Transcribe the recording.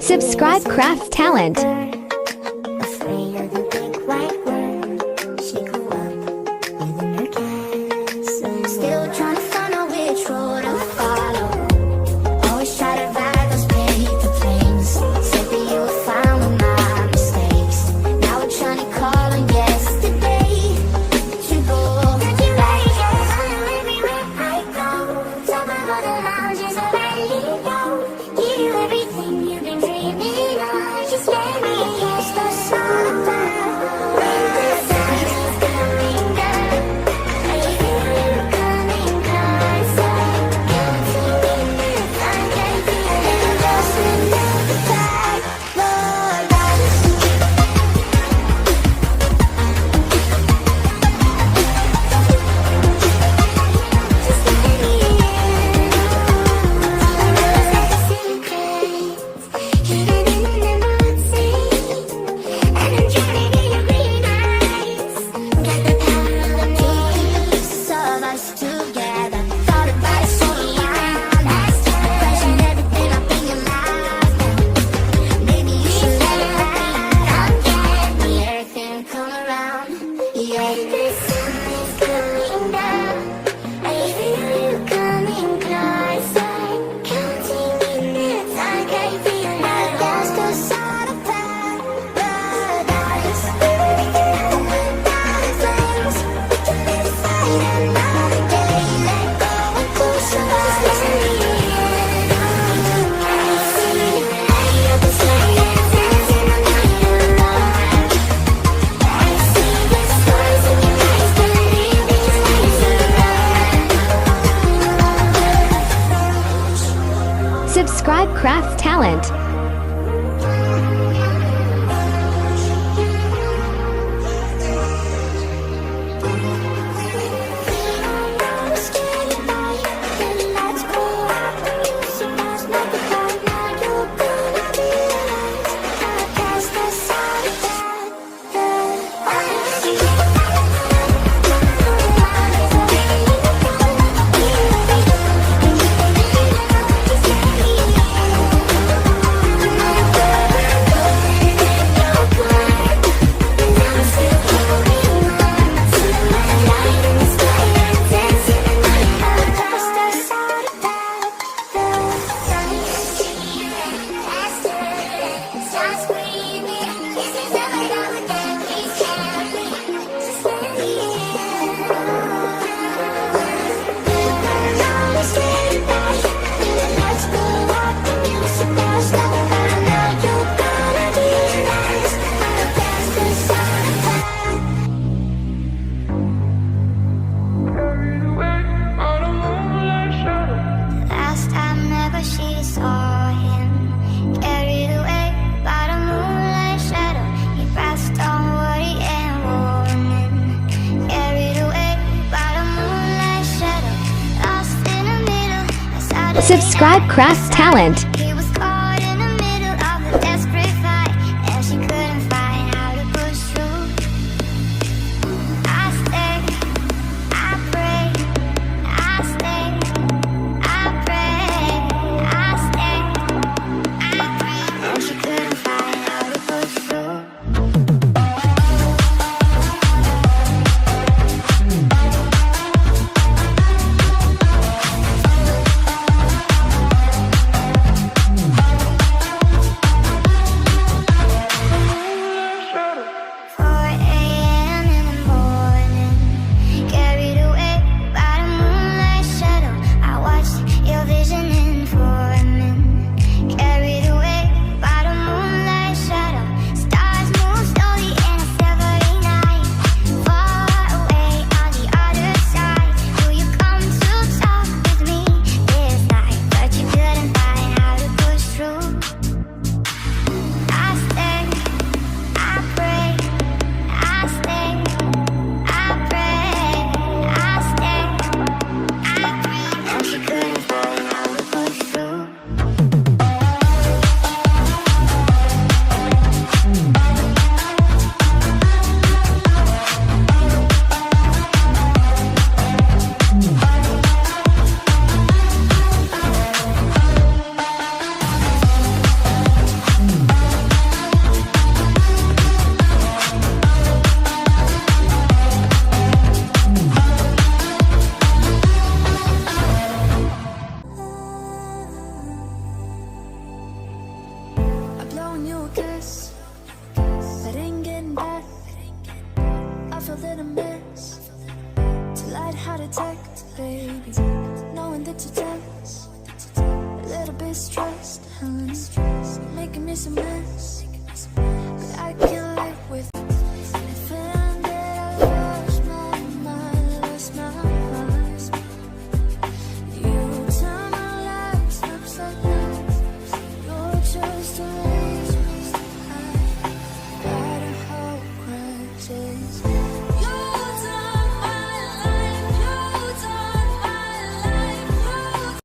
Subscribe Craftz Talent. Afraid of the big white word. She grew up within her castle. Still trying to find out which road to follow. Always try to ride those paper planes. Said that you were fine with my mistakes. Now we're trying to call on yesterday. You go back everywhere I go. Top of all the lounges I rarely go. Give you everything you've been dreaming of. Just let me catch the sun above. When the sun is coming down, I feel you coming closer. Counting minutes, I can feel it rushing down the paradise. Just let me in. It's like a secret, hidden in the emerald sea. And I'm drowning in your green eyes. Got the power of a piece of us together. Thought about it so long. Question everything up in your life now. Maybe you should let it ride again. The earth and come around. Yeah, the sun is coming down. I feel you coming closer. Counting minutes, I can feel it. That's the side of paradise. Flames, we can live inside another day. Let go and closer. Just let me in. I see the light of the sky dancing on night alone. I see the stars in your eyes, believe me, just laser. Subscribe Craftz Talent. Last time ever she saw him, carried away by the moonlight shadow. He passed on worry and warning, carried away by the moonlight shadow. Lost in the middle, outside of Subscribe Craftz Talent. He was caught in the middle of a desperate fight, and she couldn't find how to push through. I stay, I pray, I stay, I pray, I stay, I pray, and she couldn't find how to push through. blowing you a kiss. That ain't getting back. I feel that a mess. Till I'd had a text, baby, knowing that you're tense, a little bit stressed, making me some mess.